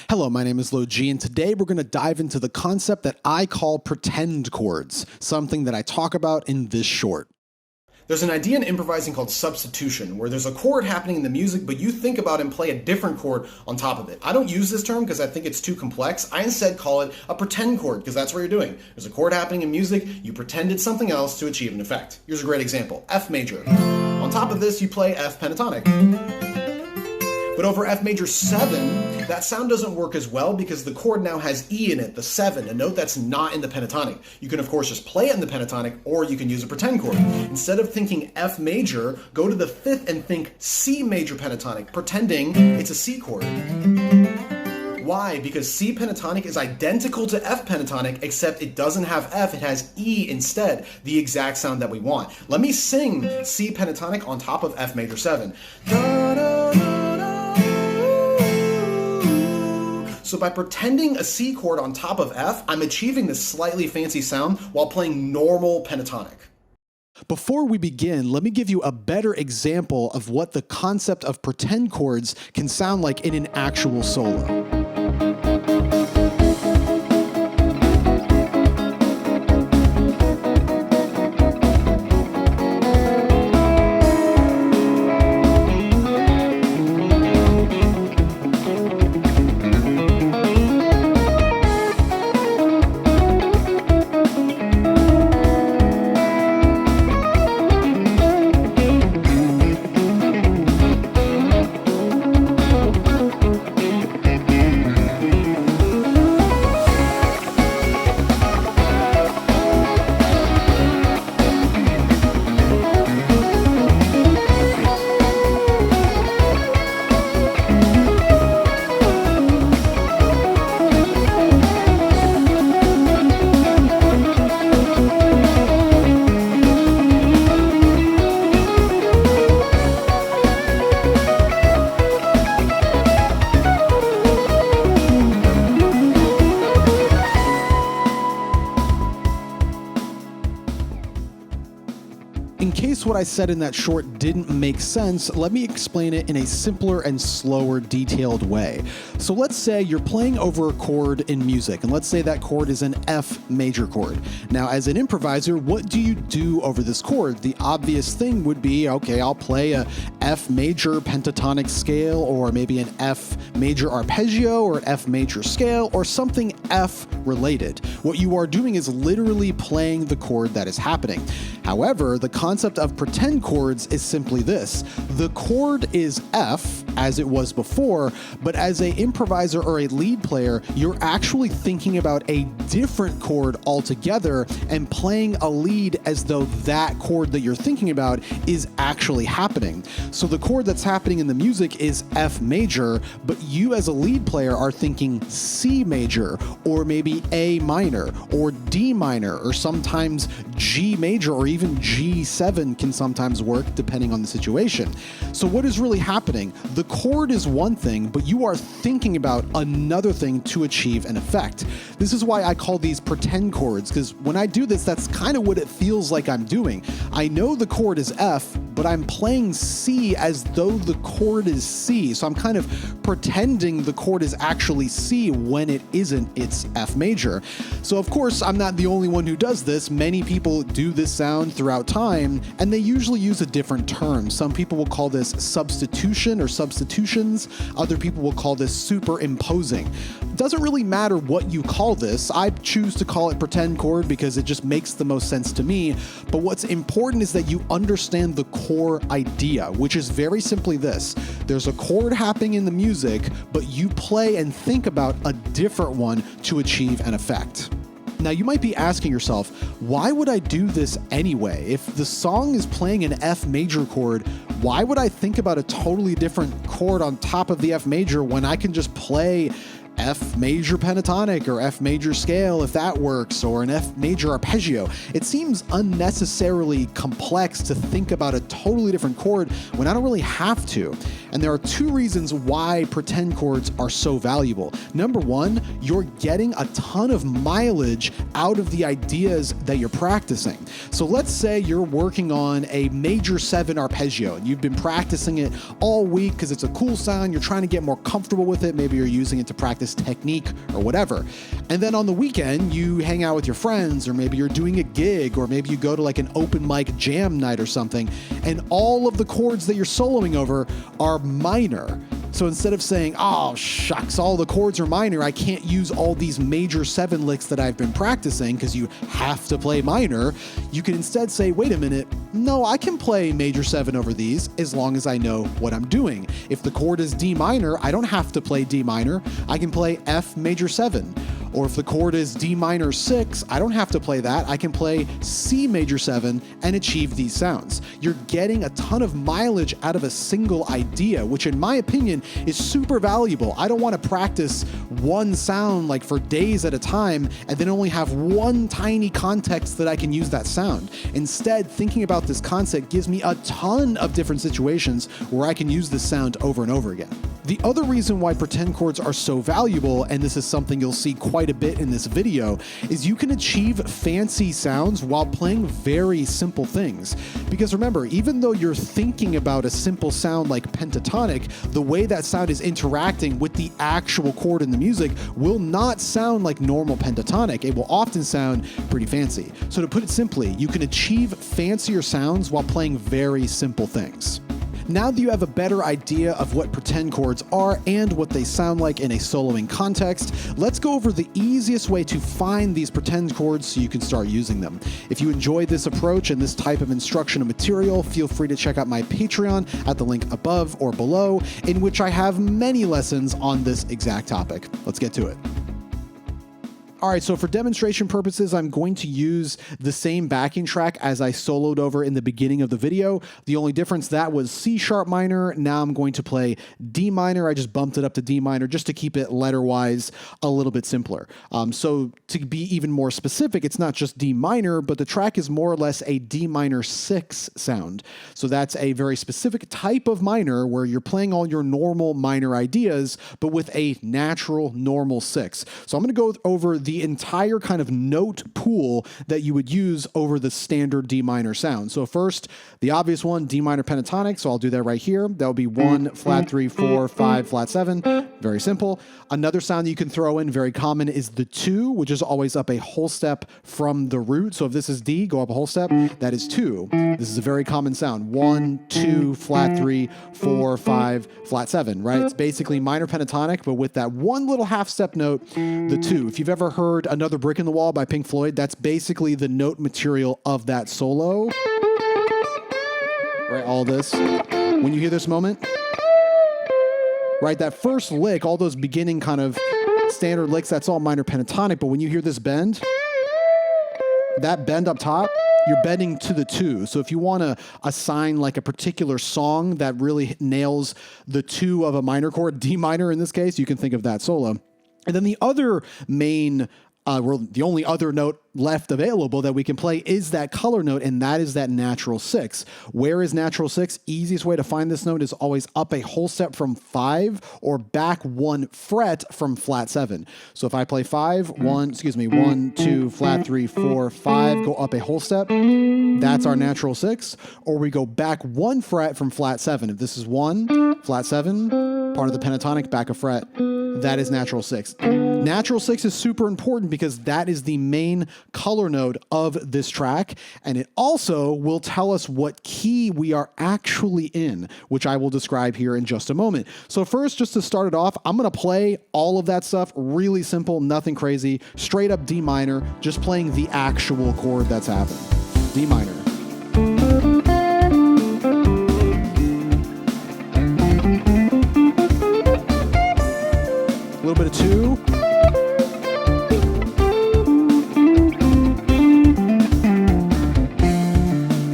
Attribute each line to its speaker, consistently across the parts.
Speaker 1: Hello, my name is LoG, and today we're going to dive into the concept that I call pretend chords, something that I talk about in this short.
Speaker 2: There's an idea in improvising called substitution, where there's a chord happening in the music, but you think about and play a different chord on top of it. I don't use this term because I think it's too complex. I instead call it a pretend chord, because that's what you're doing. There's a chord happening in music, you pretend it's something else to achieve an effect. Here's a great example, F major. On top of this, you play F pentatonic. But over F major 7, that sound doesn't work as well because the chord now has E in it, the 7, a note that's not in the pentatonic. You can of course just play it in the pentatonic, or you can use a pretend chord. Instead of thinking F major, go to the 5th and think C major pentatonic, pretending it's a C chord. Why? Because C pentatonic is identical to F pentatonic, except it doesn't have F, it has E instead, the exact sound that we want. Let me sing C pentatonic on top of F major 7. So by pretending a C chord on top of F, I'm achieving this slightly fancy sound while playing normal pentatonic.
Speaker 1: Before we begin, let me give you a better example of what the concept of pretend chords can sound like in an actual solo. In case what I said in that short didn't make sense, let me explain it in a simpler and slower, detailed way. So let's say you're playing over a chord in music, and let's say that chord is an F major chord. Now, as an improviser, what do you do over this chord? The obvious thing would be, okay, I'll play a F major pentatonic scale, or maybe an F major arpeggio, or an F major scale, or something F related. What you are doing is literally playing the chord that is happening. However, the concept of pretend chords is simply this. The chord is F, as it was before, but as an improviser or a lead player, you're actually thinking about a different chord altogether and playing a lead as though that chord that you're thinking about is actually happening. So the chord that's happening in the music is F major, but you as a lead player are thinking C major, or maybe A minor, or D minor, or sometimes G major, or even G7 can sometimes work depending on the situation. So what is really happening? The chord is one thing, but you are thinking about another thing to achieve an effect. This is why I call these pretend chords, because when I do this, that's kind of what it feels like I'm doing. I know the chord is F, but I'm playing C as though the chord is C. So I'm kind of pretending the chord is actually C when it isn't, it's F major. So of course, I'm not the only one who does this. Many people do this sound throughout time, and they usually use a different term. Some people will call this substitution or substitutions. Other people will call this superimposing. It doesn't really matter what you call this. I choose to call it pretend chord because it just makes the most sense to me. But what's important is that you understand the core idea, which is very simply this. There's a chord happening in the music, but you play and think about a different one to achieve an effect. Now, you might be asking yourself, why would I do this anyway? If the song is playing an F major chord, why would I think about a totally different chord on top of the F major when I can just play F major pentatonic or F major scale if that works, or an F major arpeggio? It seems unnecessarily complex to think about a totally different chord when I don't really have to. And there are two reasons why pretend chords are so valuable. Number one, you're getting a ton of mileage out of the ideas that you're practicing. So let's say you're working on a major 7 arpeggio and you've been practicing it all week because it's a cool sound, you're trying to get more comfortable with it, maybe you're using it to practice practice technique or whatever. And then on the weekend, you hang out with your friends, or maybe you're doing a gig, or maybe you go to like an open mic jam night or something, and all of the chords that you're soloing over are minor. So instead of saying, oh, shucks, all the chords are minor, I can't use all these major 7 licks that I've been practicing because you have to play minor, you can instead say, wait a minute, no, I can play major 7 over these as long as I know what I'm doing. If the chord is D minor, I don't have to play D minor, I can play F major 7. Or if the chord is D minor 6, I don't have to play that. I can play C major 7 and achieve these sounds. You're getting a ton of mileage out of a single idea, which in my opinion is super valuable. I don't want to practice one sound like for days at a time and then only have one tiny context that I can use that sound. Instead, thinking about this concept gives me a ton of different situations where I can use this sound over and over again. The other reason why pretend chords are so valuable, and this is something you'll see quite a bit in this video, is you can achieve fancy sounds while playing very simple things. Because remember, even though you're thinking about a simple sound like pentatonic, the way that sound is interacting with the actual chord in the music will not sound like normal pentatonic. It will often sound pretty fancy. So to put it simply, you can achieve fancier sounds while playing very simple things. Now that you have a better idea of what pretend chords are and what they sound like in a soloing context, let's go over the easiest way to find these pretend chords so you can start using them. If you enjoy this approach and this type of instructional material, feel free to check out my Patreon at the link above or below, in which I have many lessons on this exact topic. Let's get to it. All right, so for demonstration purposes, I'm going to use the same backing track as I soloed over in the beginning of the video. The only difference, that was C sharp minor. Now I'm going to play D minor. I just bumped it up to D minor just to keep it letter-wise a little bit simpler. So to be even more specific, it's not just D minor, but the track is more or less a D minor 6 sound. So that's a very specific type of minor where you're playing all your normal minor ideas, but with a natural normal 6. So I'm going to go over the entire kind of note pool that you would use over the standard D minor sound. So first, the obvious one, D minor pentatonic. So I'll do that right here. That would be 1, flat 3, 4, 5, flat 7. Very simple. Another sound that you can throw in, very common, is the 2, which is always up a whole step from the root. So if this is D, go up a whole step. That is 2. This is a very common sound. 1, 2, flat 3, 4, 5, flat 7, right? It's basically minor pentatonic, but with that one little half step note, the 2. If you've ever heard Another Brick in the Wall by Pink Floyd, that's basically the note material of that solo. Right, all this. When you hear this moment, right, that first lick, all those beginning kind of standard licks, that's all minor pentatonic, but when you hear this bend, that bend up top, you're bending to the 2. So if you want to assign like a particular song that really nails the 2 of a minor chord, D minor in this case, you can think of that solo. And then the other main, the only other note left available that we can play is that color note, and that is that natural 6. Where is natural 6? Easiest way to find this note is always up a whole step from 5 or back 1 fret from flat 7. So if I play 1, 2, flat 3, 4, 5, go up a whole step, that's our natural 6. Or we go back 1 fret from flat 7. If this is 1, flat 7, part of the pentatonic, back a fret, that is natural 6. Natural 6 is super important because that is the main color note of this track, and it also will tell us what key we are actually in, which I will describe here in just a moment. So first, just to start it off, I'm going to play all of that stuff really simple, nothing crazy, straight up D minor, just playing the actual chord that's happening. D minor. A little bit of 2.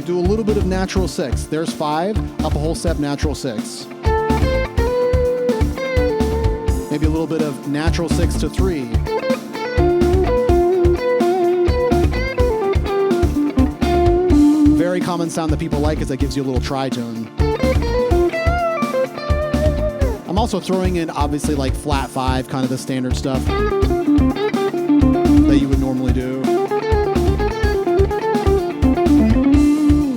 Speaker 1: Do a little bit of natural 6. There's 5, up a whole step, natural 6. Maybe a little bit of natural 6 to 3. Very common sound that people like is that gives you a little tritone. I'm also throwing in, obviously, like flat 5, kind of the standard stuff that you would normally do.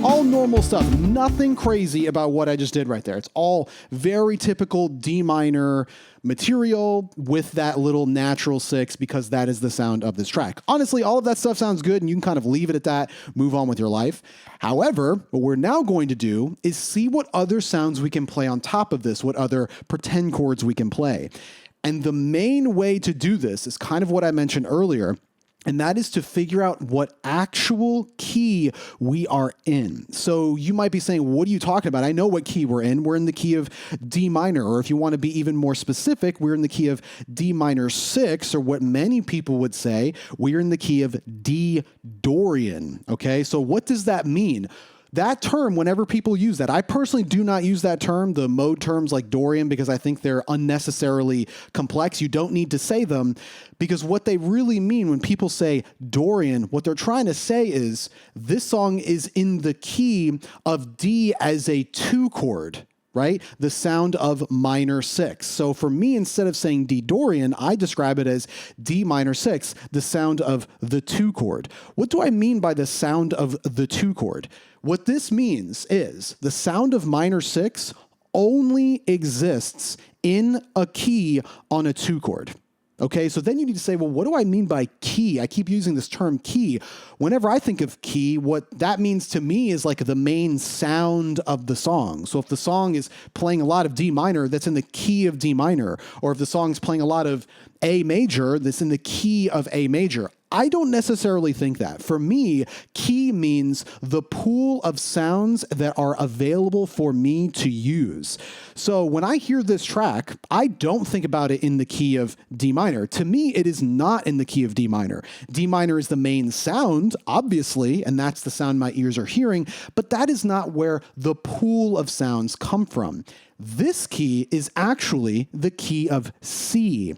Speaker 1: All normal stuff. Nothing crazy about what I just did right there. It's all very typical D minor, material with that little natural six because that is the sound of this track. Honestly, all of that stuff sounds good and you can kind of leave it at that, move on with your life. However, what we're now going to do is see what other sounds we can play on top of this, what other pretend chords we can play. And the main way to do this is kind of what I mentioned earlier, and that is to figure out what actual key we are in. So you might be saying, what are you talking about? I know what key we're in. We're in the key of D minor, or if you want to be even more specific, we're in the key of D minor 6, or what many people would say, we're in the key of D Dorian. Okay, so what does that mean? That term, whenever people use that, I personally do not use that term, the mode terms like Dorian, because I think they're unnecessarily complex. You don't need to say them, because what they really mean when people say Dorian, what they're trying to say is this song is in the key of D as a 2 chord, right? The sound of minor 6. So for me, instead of saying D Dorian, I describe it as D minor 6, the sound of the 2 chord. What do I mean by the sound of the 2 chord? What this means is the sound of minor 6 only exists in a key on a 2 chord. Okay, so then you need to say, well, what do I mean by key? I keep using this term key. Whenever I think of key, what that means to me is like the main sound of the song. So if the song is playing a lot of D minor, that's in the key of D minor. Or if the song's playing a lot of A major, that's in the key of A major. I don't necessarily think that. For me, key means the pool of sounds that are available for me to use. So when I hear this track, I don't think about it in the key of D minor. To me, it is not in the key of D minor. D minor is the main sound, obviously, and that's the sound my ears are hearing, but that is not where the pool of sounds come from. This key is actually the key of C.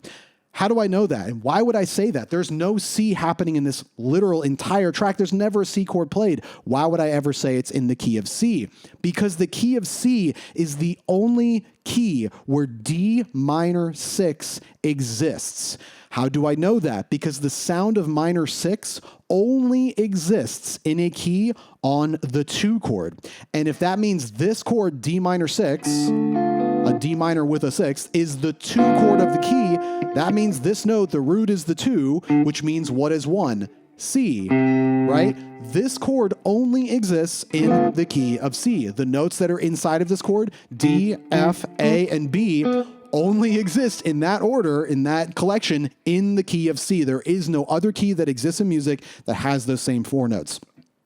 Speaker 1: How do I know that? And why would I say that? There's no C happening in this literal entire track. There's never a C chord played. Why would I ever say it's in the key of C? Because the key of C is the only key where D minor 6 exists. How do I know that? Because the sound of minor 6 only exists in a key on the 2 chord. And if that means this chord, D minor 6, a D minor with a 6, is the 2 chord of the key, that means this note, the root is the 2, which means what is 1? C, right? This chord only exists in the key of C. The notes that are inside of this chord, D, F, A, and B, only exist in that order, in that collection, in the key of C. There is no other key that exists in music that has those same 4 notes.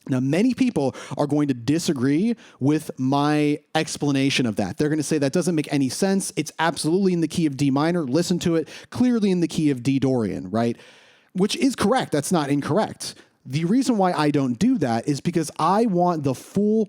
Speaker 1: Now, many people are going to disagree with my explanation of that. They're going to say that doesn't make any sense. It's absolutely in the key of D minor. Listen to it. Clearly in the key of D Dorian, right? Which is correct. That's not incorrect. The reason why I don't do that is because I want the full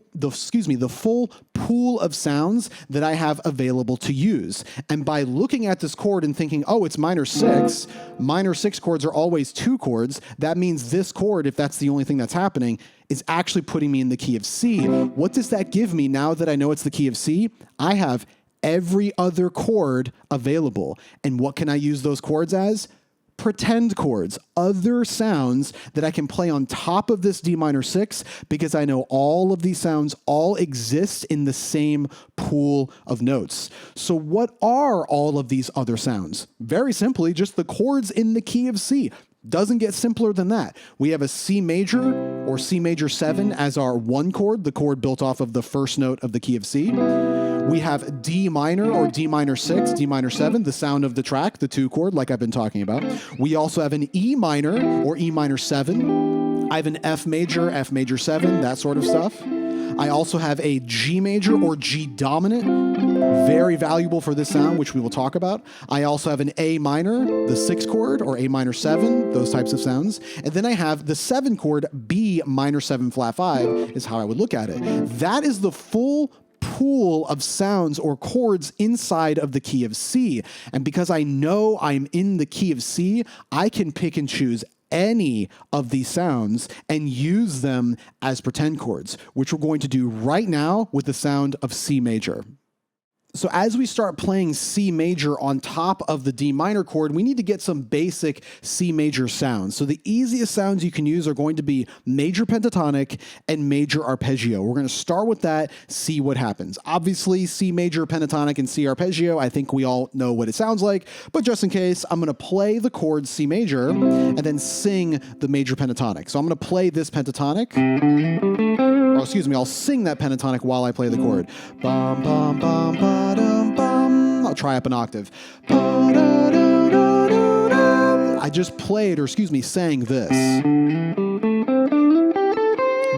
Speaker 1: pool of sounds that I have available to use. And by looking at this chord and thinking, oh, it's minor 6 chords are always 2 chords. That means this chord, if that's the only thing that's happening, is actually putting me in the key of C. What does that give me now that I know it's the key of C? I have every other chord available. And what can I use those chords as? Pretend chords, other sounds that I can play on top of this D minor 6 because I know all of these sounds all exist in the same pool of notes. So what are all of these other sounds? Very simply, just the chords in the key of C. Doesn't get simpler than that. We have a C major or C major 7 as our 1 chord, the chord built off of the first note of the key of C. We have D minor or D minor 6, D minor 7, the sound of the track, the 2 chord like I've been talking about. We also have an E minor or E minor 7. I have an F major 7, that sort of stuff. I also have a G major or G dominant, very valuable for this sound, which we will talk about. I also have an A minor, the 6 chord, or A minor 7, those types of sounds. And then I have the 7 chord, B minor 7 flat 5, is how I would look at it. That is the full pool of sounds or chords inside of the key of C. And because I know I'm in the key of C, I can pick and choose any of these sounds and use them as pretend chords, which we're going to do right now with the sound of C major. So as we start playing C major on top of the D minor chord, we need to get some basic C major sounds. So the easiest sounds you can use are going to be major pentatonic and major arpeggio. We're going to start with that, see what happens. Obviously, C major pentatonic and C arpeggio, I think we all know what it sounds like, but just in case, I'm going to play the chord C major and then sing the major pentatonic. So I'm going to play this pentatonic. Or excuse me, I'll sing that pentatonic while I play the chord. Bum, bum, bum, ba-dum, bum. I'll try up an octave. Ba-da-da-da-da-dum. I just played, or excuse me, sang this.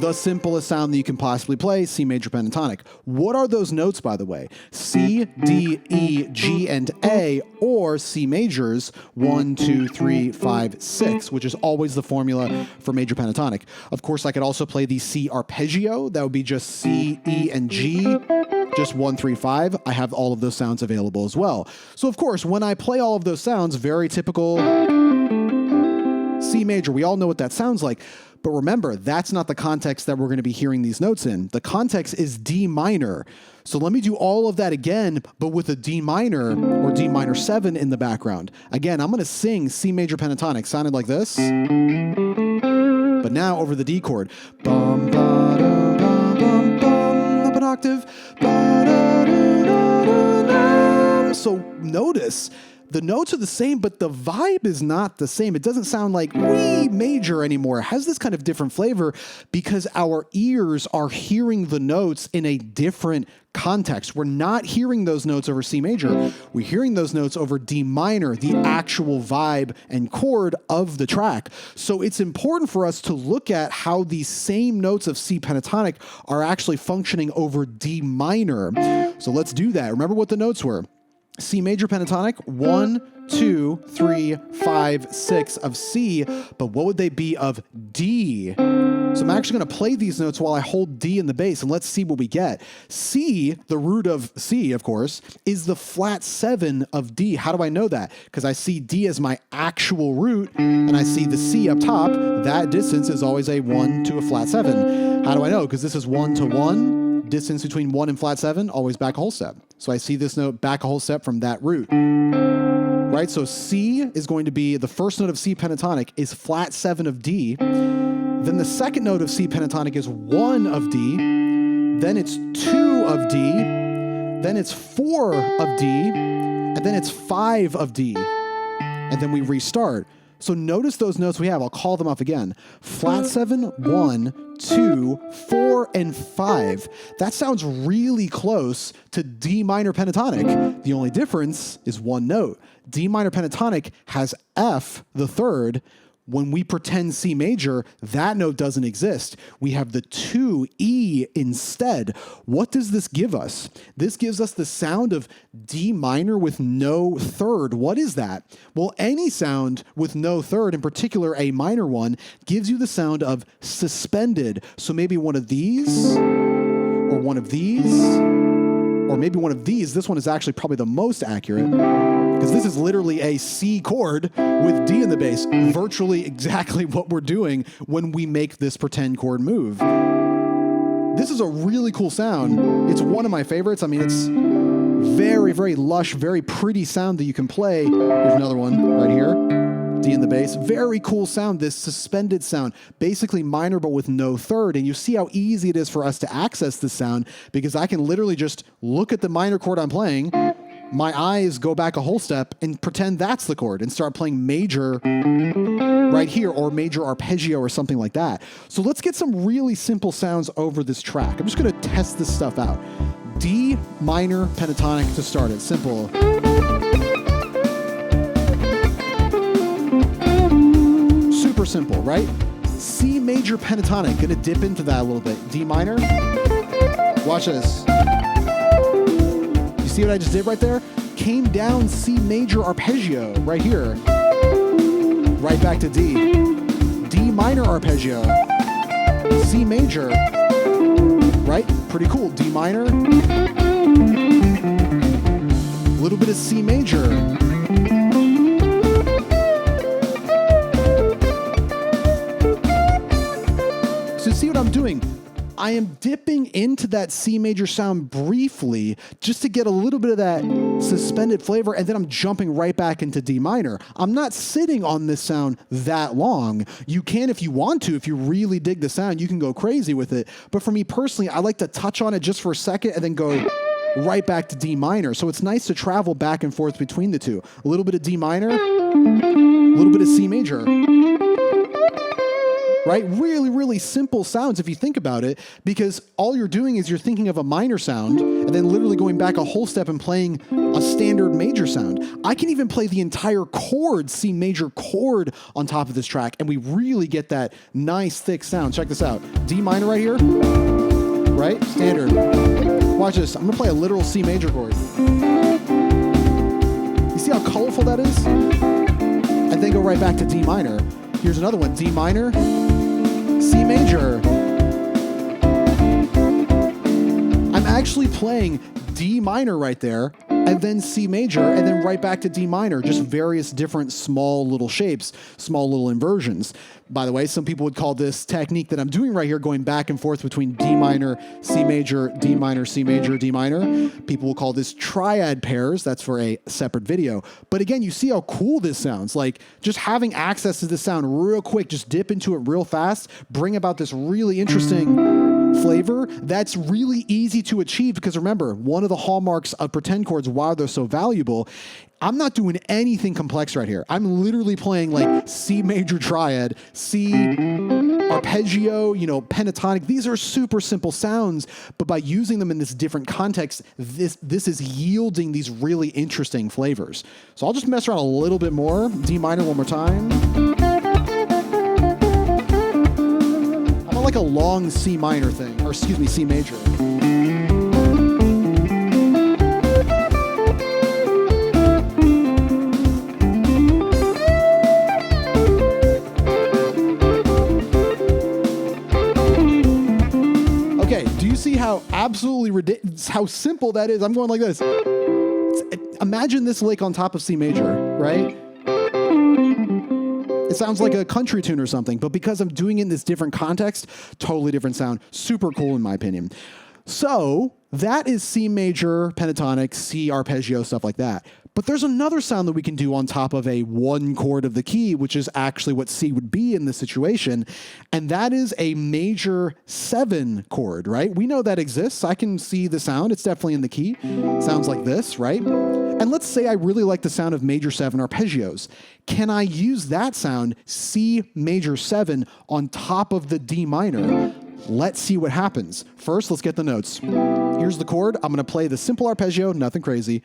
Speaker 1: The simplest sound that you can possibly play, C major pentatonic. What are those notes, by the way? C, D, E, G, and A, or C majors, 1, 2, 3, 5, 6, which is always the formula for major pentatonic. Of course, I could also play the C arpeggio. That would be just C, E, and G, just 1, 3, 5. I have all of those sounds available as well. So of course, when I play all of those sounds, very typical C major, we all know what that sounds like. But remember, that's not the context that we're going to be hearing these notes in. The context is D minor. So let me do all of that again, but with a D minor or D minor 7 in the background. Again, I'm going to sing C major pentatonic. Sounded like this. But now over the D chord. Bum, ba, da, bum, bum, bum, up an octave. Ba, da, da, da, da, da. So notice, the notes are the same, but the vibe is not the same. It doesn't sound like wee major anymore. It has this kind of different flavor because our ears are hearing the notes in a different context. We're not hearing those notes over C major. We're hearing those notes over D minor, the actual vibe and chord of the track. So it's important for us to look at how these same notes of C pentatonic are actually functioning over D minor. So let's do that. Remember what the notes were. C major pentatonic, 1, 2, 3, 5, 6 of C, but what would they be of D? So I'm actually going to play these notes while I hold D in the bass, and let's see what we get. C, the root of C, of course, is the flat 7 of D. How do I know that? Because I see D as my actual root, and I see the C up top. That distance is always a 1 to a flat 7. How do I know? Because this is 1 to 1. Distance between 1 and flat 7, always back a whole step. So I see this note back a whole step from that root. Right? So C is going to be, the first note of C pentatonic is flat 7 of D. Then the second note of C pentatonic is 1 of D. Then it's 2 of D. Then it's 4 of D. And then it's 5 of D. And then we restart. So notice those notes we have. I'll call them up again. Flat 7, 1, 2, 4, and 5. That sounds really close to D minor pentatonic. The only difference is one note. D minor pentatonic has F, the third. When we pretend C major, that note doesn't exist. We have the 2 E instead. What does this give us? This gives us the sound of D minor with no third. What is that? Well, any sound with no third, in particular a minor one, gives you the sound of suspended. So maybe one of these, or one of these, or maybe one of these. This one is actually probably the most accurate, because this is literally a C chord with D in the bass, virtually exactly what we're doing when we make this pretend chord move. This is a really cool sound. It's one of my favorites. I mean, it's very, very lush, very pretty sound that you can play. Here's another one right here. D in the bass. Very cool sound, this suspended sound. Basically minor, but with no third. And you see how easy it is for us to access this sound, because I can literally just look at the minor chord I'm playing, my eyes go back a whole step and pretend that's the chord and start playing major right here, or major arpeggio or something like that. So let's get some really simple sounds over this track. I'm just going to test this stuff out. D minor pentatonic to start it. Simple. Super simple, right? C major pentatonic. Going to dip into that a little bit. D minor. Watch this. See what I just did right there? Came down C major arpeggio right here. Right back to D. D minor arpeggio. C major. Right? Pretty cool. D minor. A little bit of C major. So see what I'm doing? I am dipping into that C major sound briefly just to get a little bit of that suspended flavor, and then I'm jumping right back into D minor. I'm not sitting on this sound that long. You can if you want to. If you really dig the sound, you can go crazy with it. But for me personally, I like to touch on it just for a second and then go right back to D minor. So it's nice to travel back and forth between the two. A little bit of D minor, a little bit of C major. Right? Really, really simple sounds if you think about it, because all you're doing is you're thinking of a minor sound and then literally going back a whole step and playing a standard major sound. I can even play the entire chord, C major chord, on top of this track, and we really get that nice thick sound. Check this out. D minor right here, right? Standard. Watch this. I'm gonna play a literal C major chord. You see how colorful that is? And then go right back to D minor. Here's another one, D minor, C major. I'm actually playing D minor right there, and then C major, and then right back to D minor, just various different small little shapes, small little inversions. By the way, some people would call this technique that I'm doing right here, going back and forth between D minor, C major, D minor, C major, D minor. People will call this triad pairs. That's for a separate video. But again, you see how cool this sounds. Like just having access to this sound real quick, just dip into it real fast, bring about this really interesting flavor that's really easy to achieve, because remember, one of the hallmarks of Pretend Chords, why they're so valuable, I'm not doing anything complex right here. I'm literally playing like C major triad, C arpeggio, pentatonic. These are super simple sounds, but by using them in this different context, this is yielding these really interesting flavors. So I'll just mess around a little bit more. D minor one more time. I'm on like a long C minor thing, or excuse me, C major. See how absolutely ridiculous, how simple that is. I'm going like this. Imagine this lick on top of C major, right? It sounds like a country tune or something, but because I'm doing it in this different context, totally different sound. Super cool in my opinion. So that is C major, pentatonic, C arpeggio, stuff like that. But there's another sound that we can do on top of a one chord of the key, which is actually what C would be in this situation. And that is a major 7 chord, right? We know that exists. I can see the sound. It's definitely in the key. Sounds like this, right? And let's say I really like the sound of major 7 arpeggios. Can I use that sound, C major 7, on top of the D minor? Let's see what happens. First, let's get the notes. Here's the chord. I'm going to play the simple arpeggio, nothing crazy.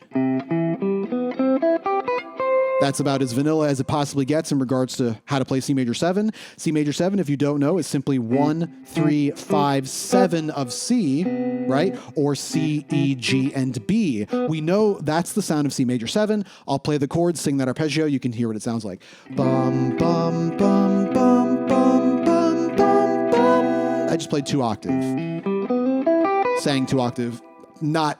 Speaker 1: That's about as vanilla as it possibly gets in regards to how to play C major 7. C major 7, if you don't know, is simply 1, 3, 5, 7 of C, right? Or C, E, G, and B. We know that's the sound of C major 7. I'll play the chord, sing that arpeggio. You can hear what it sounds like. Bum, bum, bum, bum, bum, bum, bum, bum. I just played 2 octave. Sang 2 octave. Not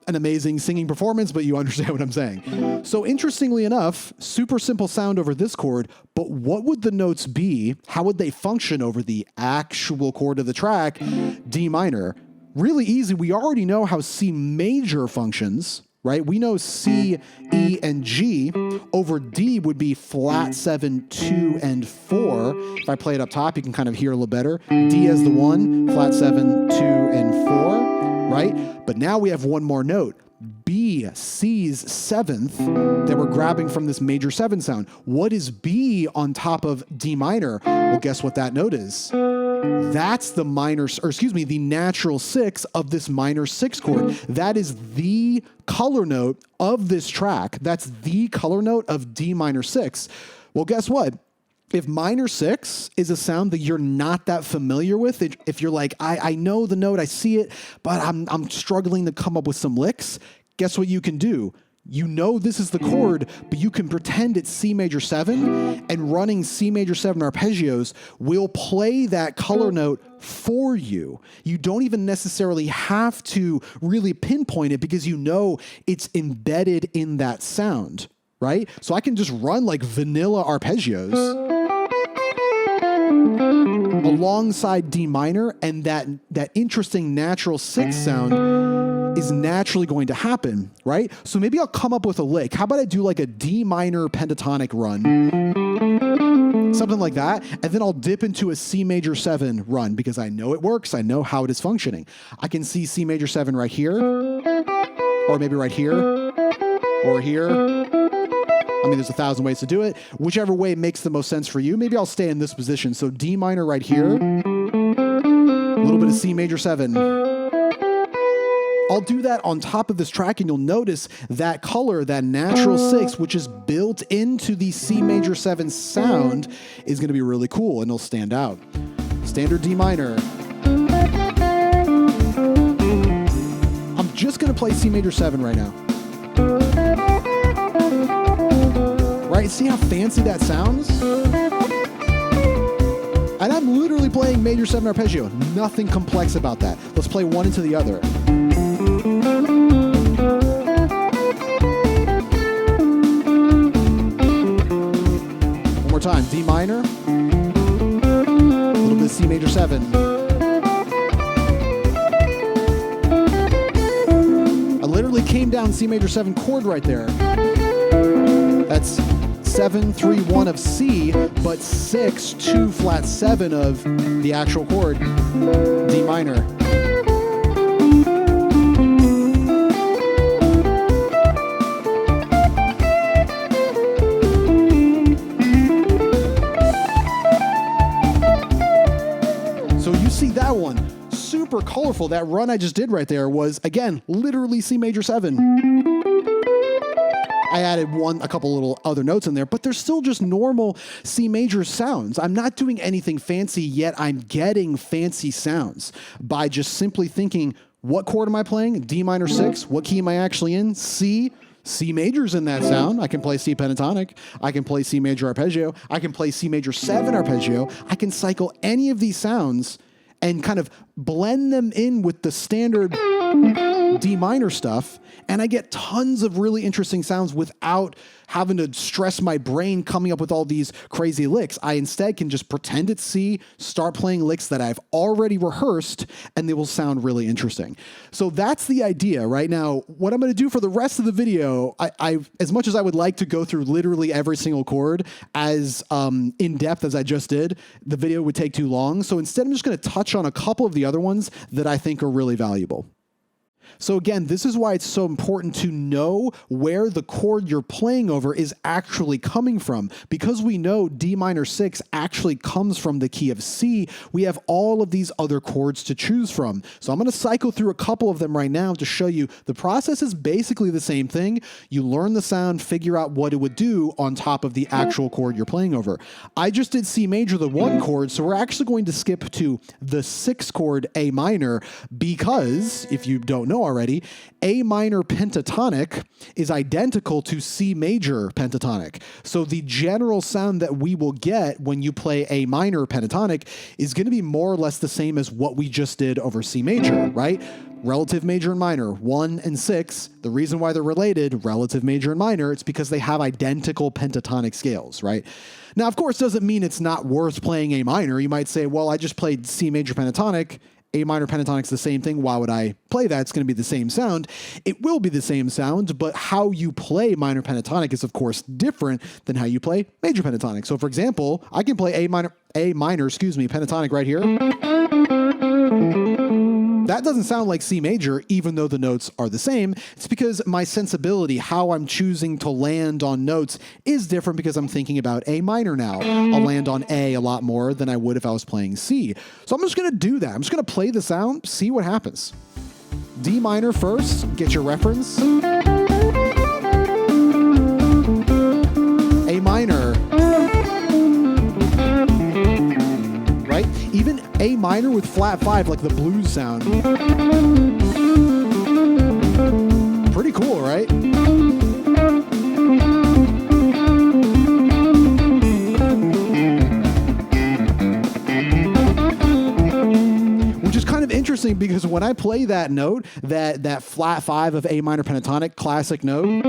Speaker 1: an amazing singing performance, but you understand what I'm saying. So interestingly enough, super simple sound over this chord, but what would the notes be? How would they function over the actual chord of the track, D minor? Really easy. We already know how C major functions, right? We know C, E, and G. Over D would be flat 7, 2, and 4. If I play it up top, you can kind of hear a little better. D as the 1, flat 7, 2, and 4. Right? But now we have one more note. B, C's 7th that we're grabbing from this major 7 sound. What is B on top of D minor? Well, guess what that note is? That's the the natural 6 of this minor 6 chord. That is the color note of this track. That's the color note of D minor 6. Well, guess what? If minor 6 is a sound that you're not that familiar with, if you're like, I know the note, I see it, but I'm struggling to come up with some licks, guess what you can do? You know this is the chord, but you can pretend it's C major 7, and running C major 7 arpeggios will play that color note for you. You don't even necessarily have to really pinpoint it because you know it's embedded in that sound, right? So I can just run like vanilla arpeggios alongside D minor, and that interesting natural sixth sound is naturally going to happen, right? So maybe I'll come up with a lick. How about I do like a D minor pentatonic run? Something like that, and then I'll dip into a C major 7 run because I know it works. I know how it is functioning. I can see C major 7 right here, or maybe right here, or here. I mean, there's 1,000 ways to do it. Whichever way makes the most sense for you. Maybe I'll stay in this position. So D minor right here, a little bit of C major 7. I'll do that on top of this track, and you'll notice that color, that natural 6, which is built into the C major 7 sound, is going to be really cool, and it'll stand out. Standard D minor. I'm just going to play C major 7 right now. Right? See how fancy that sounds? And I'm literally playing major 7 arpeggio. Nothing complex about that. Let's play one into the other. One more time. D minor. A little bit of C major 7. I literally came down C major 7 chord right there. That's 7, 3, 1 of C, but 6, 2, flat 7 of the actual chord, D minor. So you see that one, super colorful. That run I just did right there was, again, literally C major 7. I added a couple little other notes in there, but they're still just normal C major sounds. I'm not doing anything fancy, yet I'm getting fancy sounds by just simply thinking, what chord am I playing? D minor 6. What key am I actually in? C. C major's in that sound. I can play C pentatonic. I can play C major arpeggio. I can play C major 7 arpeggio. I can cycle any of these sounds and kind of blend them in with the standard D minor stuff, and I get tons of really interesting sounds without having to stress my brain coming up with all these crazy licks. I instead can just pretend it's C, start playing licks that I've already rehearsed, and they will sound really interesting. So that's the idea right now. What I'm going to do for the rest of the video, I as much as I would like to go through literally every single chord as in depth as I just did, the video would take too long. So instead, I'm just going to touch on a couple of the other ones that I think are really valuable. So again, this is why it's so important to know where the chord you're playing over is actually coming from. Because we know D minor 6 actually comes from the key of C, we have all of these other chords to choose from. So I'm going to cycle through a couple of them right now to show you the process is basically the same thing. You learn the sound, figure out what it would do on top of the actual chord you're playing over. I just did C major, the 1 chord, so we're actually going to skip to the 6th chord, A minor, because, if you don't know already, A minor pentatonic is identical to C major pentatonic. So the general sound that we will get when you play A minor pentatonic is going to be more or less the same as what we just did over C major, right? Relative major and minor, 1 and 6. The reason why they're related, relative major and minor, it's because they have identical pentatonic scales, right? Now, of course, doesn't mean it's not worth playing A minor. You might say, well, I just played C major pentatonic. A minor pentatonic's the same thing. Why would I play that? It's going to be the same sound. It will be the same sound, but how you play minor pentatonic is, of course, different than how you play major pentatonic. So, for example, I can play A minor, pentatonic right here. That doesn't sound like C major, even though the notes are the same. It's because my sensibility, how I'm choosing to land on notes, is different because I'm thinking about A minor now. I'll land on A a lot more than I would if I was playing C. So I'm just going to do that. I'm just going to play the sound, see what happens. D minor first, get your reference. A minor. Right? Even A minor with flat 5, like the blues sound. Pretty cool, right? Which is kind of interesting because when I play that note, that flat 5 of A minor pentatonic, classic note,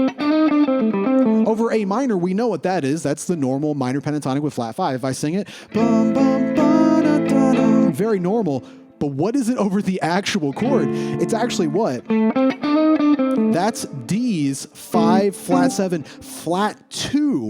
Speaker 1: over A minor, we know what that is. That's the normal minor pentatonic with flat 5. If I sing it, bum, bum, ba, da, da, very normal. But what is it over the actual chord? It's actually what? That's D's 5, flat 7, flat 2.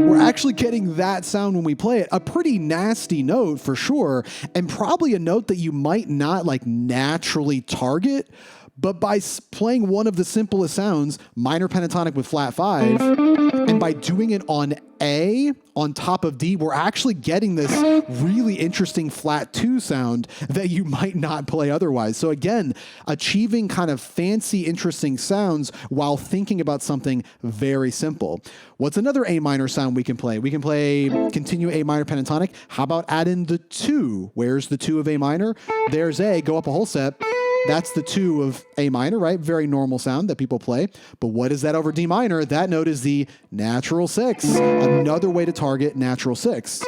Speaker 1: We're actually getting that sound when we play it. A pretty nasty note for sure, and probably a note that you might not like naturally target. But by playing one of the simplest sounds, minor pentatonic with flat 5, and by doing it on A on top of D, we're actually getting this really interesting flat 2 sound that you might not play otherwise. So again, achieving kind of fancy, interesting sounds while thinking about something very simple. What's another A minor sound we can play? We can play continue A minor pentatonic. How about add in the 2? Where's the 2 of A minor? There's A, go up a whole step. That's the 2 of A minor, right? Very normal sound that people play. But what is that over D minor? That note is the natural 6. Another way to target natural 6.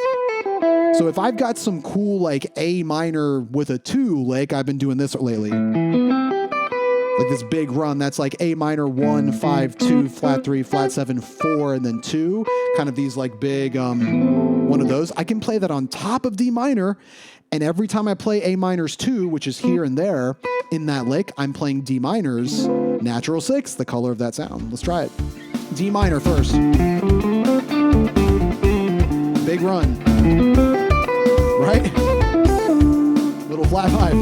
Speaker 1: So if I've got some cool like A minor with a 2 lick, I've been doing this lately. Like this big run, that's like A minor 1, 5, 2, flat 3, flat 7, 4, and then 2. Kind of these like big one of those. I can play that on top of D minor. And every time I play A minor's 2, which is here and there, in that lick, I'm playing D minor's natural 6, the color of that sound. Let's try it. D minor first. Big run. Right? Little flat 5.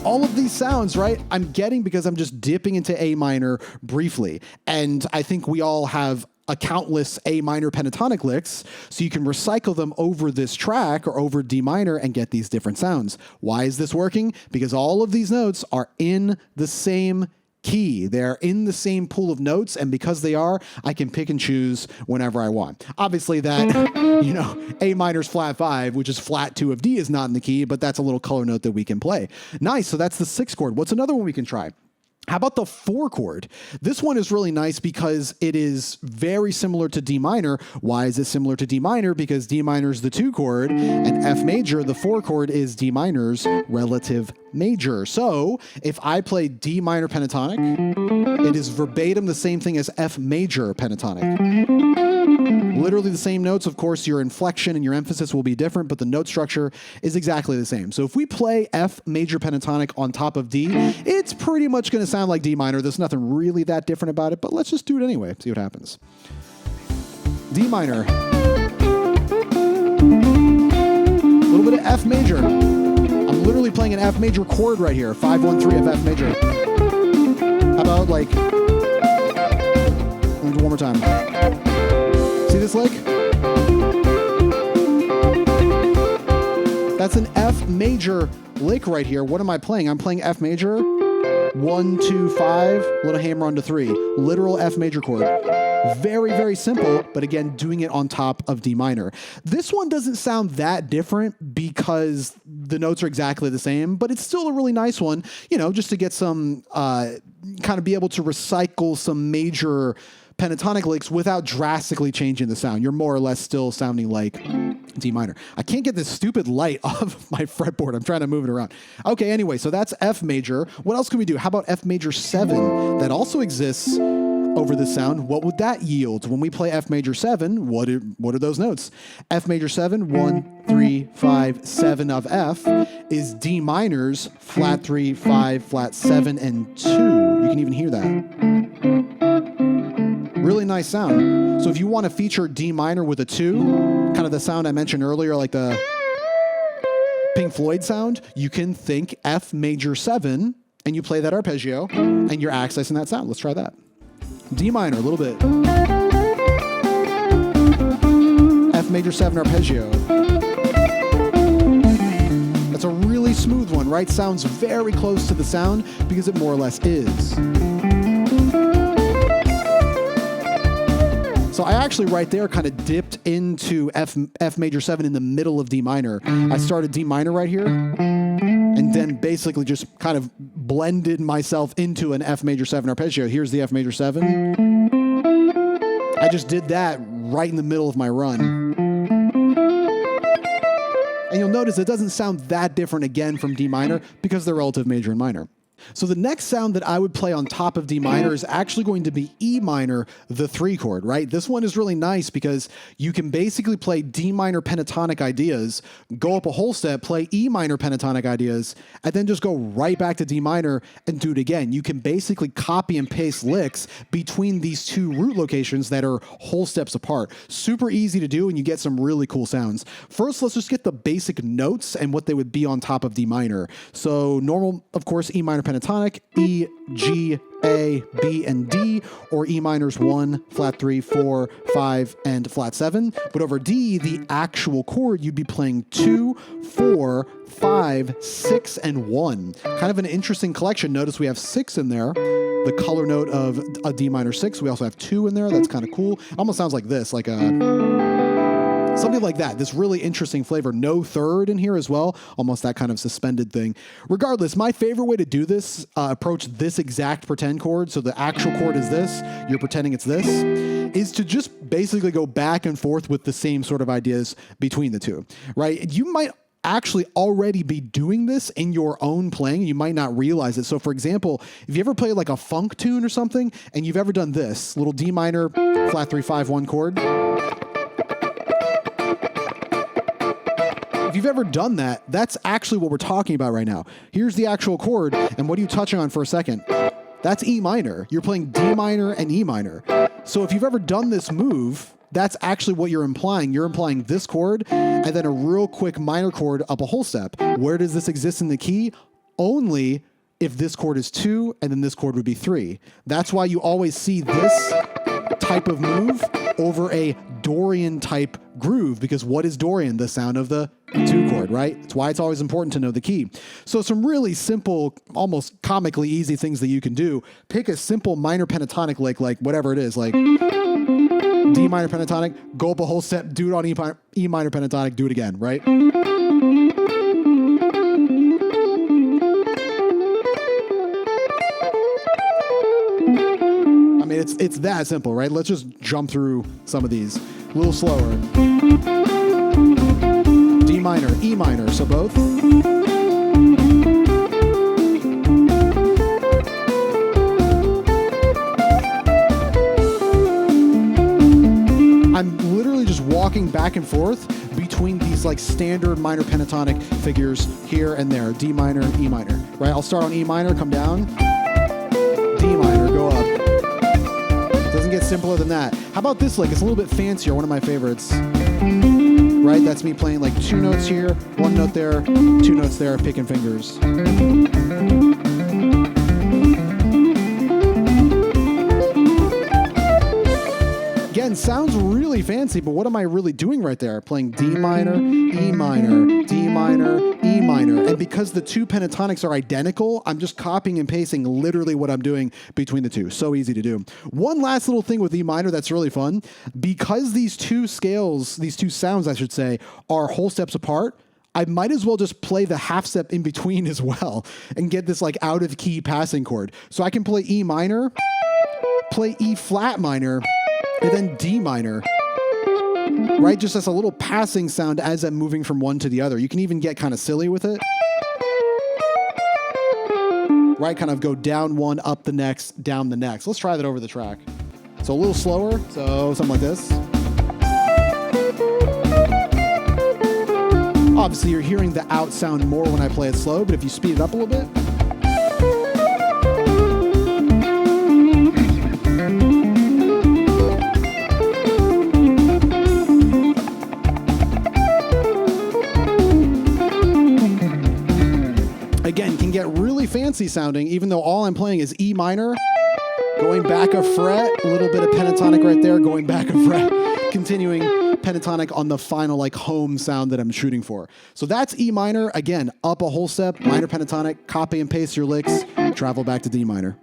Speaker 1: All of these sounds, right, I'm getting because I'm just dipping into A minor briefly. And I think we all have a countless A minor pentatonic licks, so you can recycle them over this track or over D minor and get these different sounds. Why is this working? Because all of these notes are in the same key. They're in the same pool of notes, and because they are, I can pick and choose whenever I want. Obviously that, A minor's flat 5, which is flat 2 of D, is not in the key, but that's a little color note that we can play. Nice, so that's the 6 chord. What's another one we can try? How about the 4 chord? This one is really nice because it is very similar to D minor. Why is it similar to D minor? Because D minor is the 2 chord, and F major, the 4 chord, is D minor's relative major. So if I play D minor pentatonic, it is verbatim the same thing as F major pentatonic. Literally the same notes. Of course, your inflection and your emphasis will be different, but the note structure is exactly the same. So if we play F major pentatonic on top of D, it's pretty much going to sound like D minor. There's nothing really that different about it, but let's just do it anyway. See what happens. D minor. A little bit of F major. I'm literally playing an F major chord right here. 5-1-3 of F major. How about like, let me do one more time. See this lick? That's an F major lick right here. What am I playing? I'm playing F major. 1, 2, 5, little hammer onto 3. Literal F major chord. Very, very simple, but again, doing it on top of D minor. This one doesn't sound that different because the notes are exactly the same, but it's still a really nice one, just to get some, kind of be able to recycle some major pentatonic licks without drastically changing the sound. You're more or less still sounding like D minor. I can't get this stupid light off my fretboard. I'm trying to move it around. Okay, anyway, so that's F major. What else can we do? How about F major 7? That also exists over the sound. What would that yield? When we play F major 7, what are those notes? F major 7, 1, 3, 5, 7 of F is D minor's flat 3, 5, flat 7, and 2. You can even hear that. Really nice sound. So if you want to feature D minor with a 2, kind of the sound I mentioned earlier, like the Pink Floyd sound, you can think F major 7, and you play that arpeggio, and you're accessing that sound. Let's try that. D minor, a little bit. F major 7 arpeggio. That's a really smooth one, right? Sounds very close to the sound because it more or less is. So I actually right there kind of dipped into F major 7 in the middle of D minor. I started D minor right here, and then basically just kind of blended myself into an F major 7 arpeggio. Here's the F major 7. I just did that right in the middle of my run. And you'll notice it doesn't sound that different again from D minor because they're relative major and minor. So the next sound that I would play on top of D minor is actually going to be E minor, the 3 chord, right? This one is really nice because you can basically play D minor pentatonic ideas, go up a whole step, play E minor pentatonic ideas, and then just go right back to D minor and do it again. You can basically copy and paste licks between these two root locations that are whole steps apart. Super easy to do, and you get some really cool sounds. First, let's just get the basic notes and what they would be on top of D minor. So normal, of course, E minor pentatonic, E, G, A, B, and D, or E minor's 1, flat 3, 4, 5, and flat 7. But over D, the actual chord, you'd be playing 2, 4, 5, 6, and 1. Kind of an interesting collection. Notice we have 6 in there. The color note of a D minor 6. We also have 2 in there. That's kind of cool. It almost sounds like this, like something like that. This really interesting flavor. No third in here as well. Almost that kind of suspended thing. Regardless, my favorite way to do this, approach this exact pretend chord, so the actual chord is this, you're pretending it's this, is to just basically go back and forth with the same sort of ideas between the two, right? You might actually already be doing this in your own playing. You might not realize it. So for example, if you ever play like a funk tune or something, and you've ever done this, little D minor, flat 3, 5, 1 chord, if you've ever done that, that's actually what we're talking about right now. Here's the actual chord, and what are you touching on for a second? That's E minor. You're playing D minor and E minor. So if you've ever done this move, that's actually what you're implying. You're implying this chord, and then a real quick minor chord up a whole step. Where does this exist in the key? Only if this chord is 2, and then this chord would be 3. That's why you always see this type of move over a Dorian type groove, because what is Dorian? The sound of the 2 chord, right? That's why it's always important to know the key. So some really simple, almost comically easy things that you can do. Pick a simple minor pentatonic lick, like whatever it is, like D minor pentatonic, go up a whole step, do it on E minor pentatonic, do it again, right? I mean, it's that simple, right? Let's just jump through some of these. A little slower. D minor, E minor, so both. I'm literally just walking back and forth between these like standard minor pentatonic figures here and there. D minor, E minor, right? I'll start on E minor, come down. D minor, go up. Doesn't get simpler than that. How about this lick? It's a little bit fancier, one of my favorites. Right? That's me playing like 2 notes here, 1 note there, 2 notes there, picking fingers. Again, sounds really fancy, but what am I really doing right there? Playing D minor, E minor, D minor, E minor. And because the 2 pentatonics are identical, I'm just copying and pasting literally what I'm doing between the 2. So easy to do. One last little thing with E minor that's really fun. Because these 2 scales, these 2 sounds, I should say, are whole steps apart, I might as well just play the half step in between as well and get this like out of key passing chord. So I can play E minor, play E flat minor, and then D minor, right? Just as a little passing sound as I'm moving from one to the other. You can even get kind of silly with it. Right? Kind of go down one, up the next, down the next. Let's try that over the track. So a little slower. So something like this. Obviously, you're hearing the out sound more when I play it slow, but if you speed it up a little bit. Again, can get really fancy sounding, even though all I'm playing is E minor, going back a fret, a little bit of pentatonic right there, going back a fret, continuing pentatonic on the final like home sound that I'm shooting for. So that's E minor. Again, up a whole step, minor pentatonic, copy and paste your licks, travel back to D minor.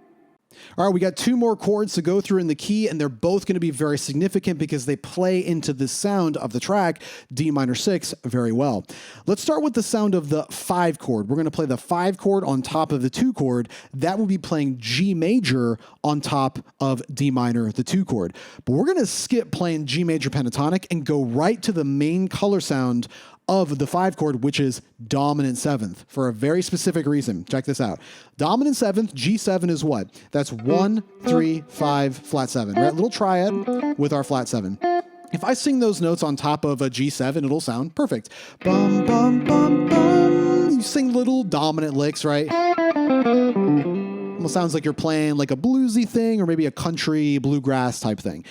Speaker 1: All right, we got 2 more chords to go through in the key, and they're both going to be very significant because they play into the sound of the track, D minor 6, very well. Let's start with the sound of the 5 chord. We're going to play the 5 chord on top of the 2 chord. That will be playing G major on top of D minor, the 2 chord. But we're going to skip playing G major pentatonic and go right to the main color sound of the 5 chord, which is dominant 7th, for a very specific reason. Check this out. Dominant 7th, G7 is what? That's 1, 3, 5, flat 7, right? Little triad with our flat 7. If I sing those notes on top of a G7, it'll sound perfect. Bum, bum, bum, bum. You sing little dominant licks, right? Almost sounds like you're playing like a bluesy thing or maybe a country bluegrass type thing.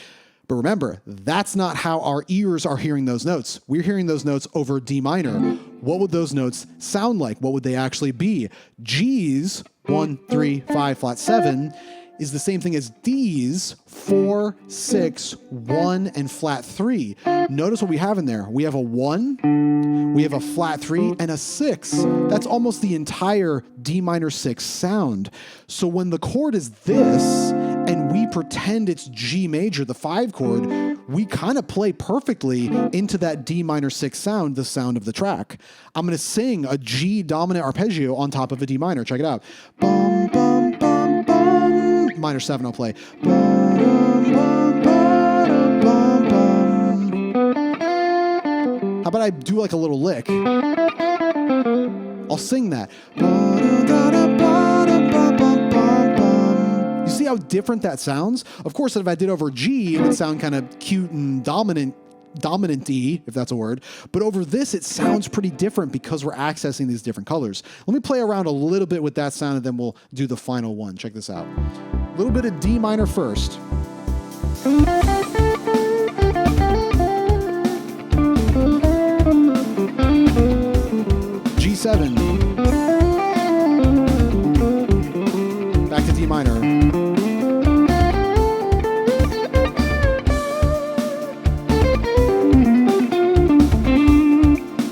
Speaker 1: But remember, that's not how our ears are hearing those notes. We're hearing those notes over D minor. What would those notes sound like? What would they actually be? G's, 1, 3, 5, flat 7, is the same thing as D's, 4, 6, 1, and flat 3. Notice what we have in there. We have a 1, we have a flat 3, and a 6. That's almost the entire D minor 6 sound. So when the chord is this, and we pretend it's G major, the 5 chord, we kind of play perfectly into that D minor 6 sound, the sound of the track. I'm going to sing a G dominant arpeggio on top of a D minor. Check it out. Bum, bum, bum, bum. Minor 7 I'll play. Bum, bum, bum, bum, bum. How about I do like a little lick? I'll sing that. You see how different that sounds? Of course, if I did over G, it would sound kind of cute and dominant E, if that's a word. But over this, it sounds pretty different because we're accessing these different colors. Let me play around a little bit with that sound, and then we'll do the final one. Check this out. A little bit of D minor first. G7. Back to D minor.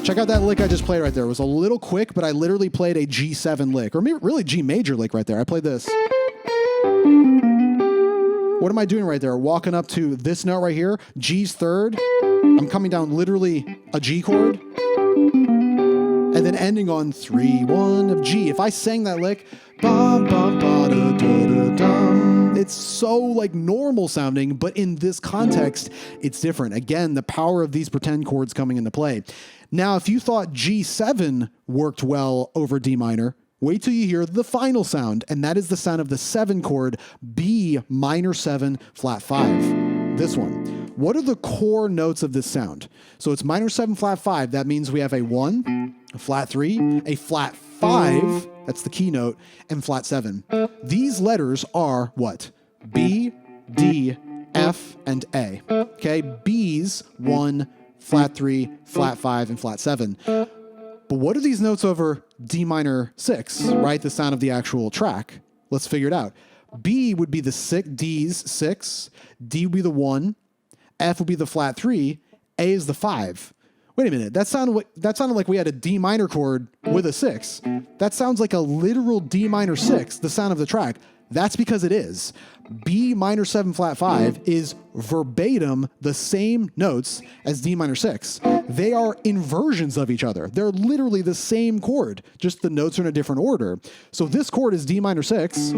Speaker 1: Check out that lick I just played right there. It was a little quick, but I literally played a G7 lick, or maybe really G major lick right there. I played this. What am I doing right there? Walking up to this note right here, G's third. I'm coming down literally a G chord, and then ending on 3, 1 of G. If I sang that lick, bum, bum, ba, da, da, da, dum, it's so like normal sounding, but in this context, it's different. Again, the power of these pretend chords coming into play. Now, if you thought G7 worked well over D minor, wait till you hear the final sound, and that is the sound of the 7 chord, B minor 7, flat 5. This one. What are the core notes of this sound? So it's minor 7, flat 5. That means we have a 1, a flat 3, a flat 5, that's the key note, and flat 7. These letters are what? B, D, F, and A. Okay, B's 1, flat 3, flat 5, and flat 7. But what are these notes over D minor 6, right? The sound of the actual track. Let's figure it out. B would be the D's 6, D would be the 1, F would be the flat 3, A is the 5. Wait a minute, that sounded like we had a D minor chord with a 6. That sounds like a literal D minor 6, the sound of the track. That's because it is. B minor 7 flat 5 is verbatim the same notes as D minor 6. They are inversions of each other. They're literally the same chord, just the notes are in a different order. So this chord is D minor 6,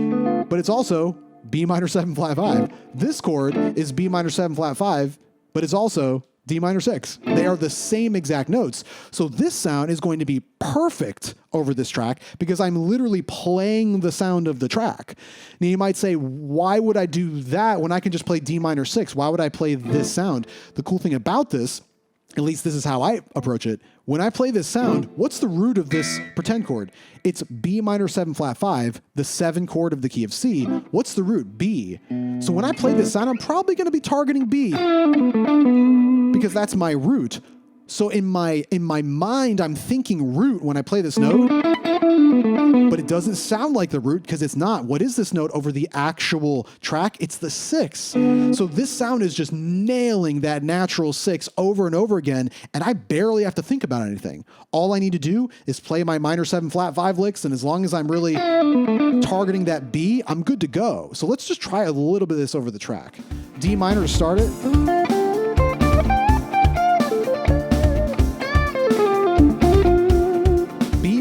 Speaker 1: but it's also B minor 7 flat 5. This chord is B minor 7 flat 5, but it's also D minor 6. They are the same exact notes. So this sound is going to be perfect over this track because I'm literally playing the sound of the track. Now you might say, why would I do that when I can just play D minor 6? Why would I play this sound? The cool thing about this, at least this is how I approach it, when I play this sound, what's the root of this pretend chord? It's B minor 7 flat 5, the 7 chord of the key of C. What's the root? B. So when I play this sound, I'm probably going to be targeting B because that's my root. So in my mind, I'm thinking root when I play this note, but it doesn't sound like the root because it's not. What is this note over the actual track? It's the 6. So this sound is just nailing that natural 6 over and over again, and I barely have to think about anything. All I need to do is play my minor 7 flat 5 licks, and as long as I'm really targeting that B, I'm good to go. So let's just try a little bit of this over the track. D minor to start it.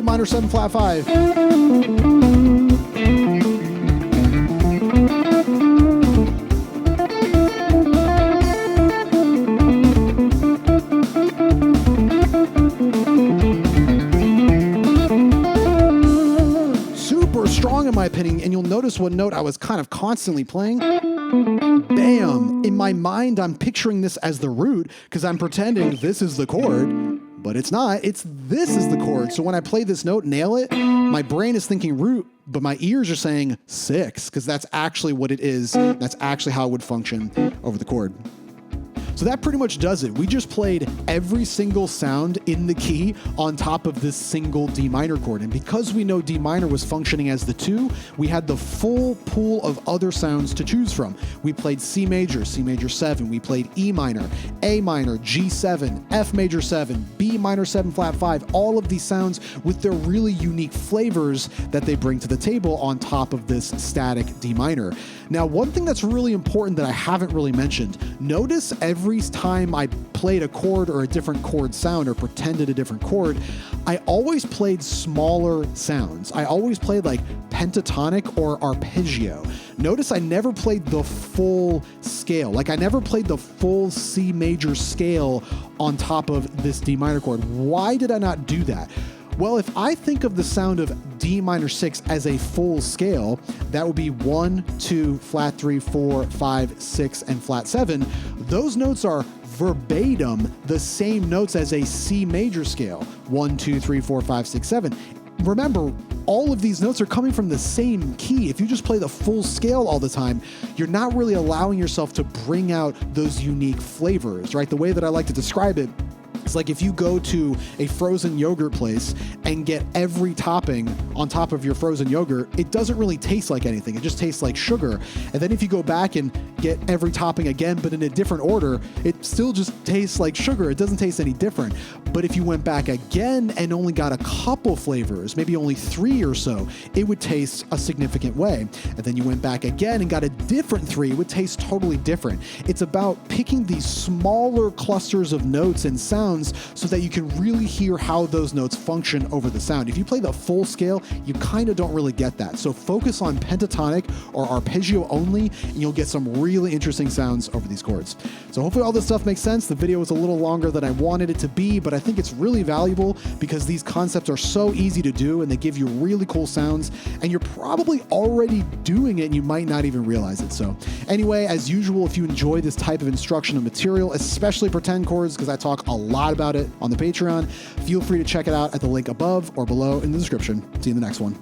Speaker 1: Minor 7 flat 5. notice what note I was kind of constantly playing? Bam! In my mind, I'm picturing this as the root because I'm pretending this is the chord, but it's not. This is the chord. So when I play this note, nail it, my brain is thinking root, but my ears are saying 6 because that's actually what it is. That's actually how it would function over the chord. So that pretty much does it. We just played every single sound in the key on top of this single D minor chord. And because we know D minor was functioning as the 2, we had the full pool of other sounds to choose from. We played C major 7, we played E minor, A minor, G7, F major 7, B minor 7 flat 5, all of these sounds with their really unique flavors that they bring to the table on top of this static D minor. Now, one thing that's really important that I haven't really mentioned, notice every time I played a chord or a different chord sound or pretended a different chord, I always played smaller sounds. I always played like pentatonic or arpeggio. Notice I never played the full scale. Like I never played the full C major scale on top of this D minor chord. Why did I not do that? Well, if I think of the sound of D minor 6 as a full scale, that would be 1, 2, flat 3, 4, 5, 6, and flat 7. Those notes are verbatim the same notes as a C major scale. 1, 2, 3, 4, 5, 6, 7. Remember, all of these notes are coming from the same key. If you just play the full scale all the time, you're not really allowing yourself to bring out those unique flavors, right? The way that I like to describe it, it's like if you go to a frozen yogurt place and get every topping on top of your frozen yogurt, it doesn't really taste like anything. It just tastes like sugar. And then if you go back and get every topping again, but in a different order, it still just tastes like sugar. It doesn't taste any different. But if you went back again and only got a couple flavors, maybe only 3 or so, it would taste a significant way. And then you went back again and got a different 3, it would taste totally different. It's about picking these smaller clusters of notes and sounds so that you can really hear how those notes function over the sound. If you play the full scale, you kind of don't really get that. So focus on pentatonic or arpeggio only, and you'll get some really interesting sounds over these chords. So hopefully all this stuff makes sense. The video was a little longer than I wanted it to be, but I think it's really valuable because these concepts are so easy to do and they give you really cool sounds, and you're probably already doing it and you might not even realize it. So anyway, as usual, if you enjoy this type of instructional material, especially pretend chords, because I talk a lot about it on the Patreon, feel free to check it out at the link above or below in the description. See you in the next one.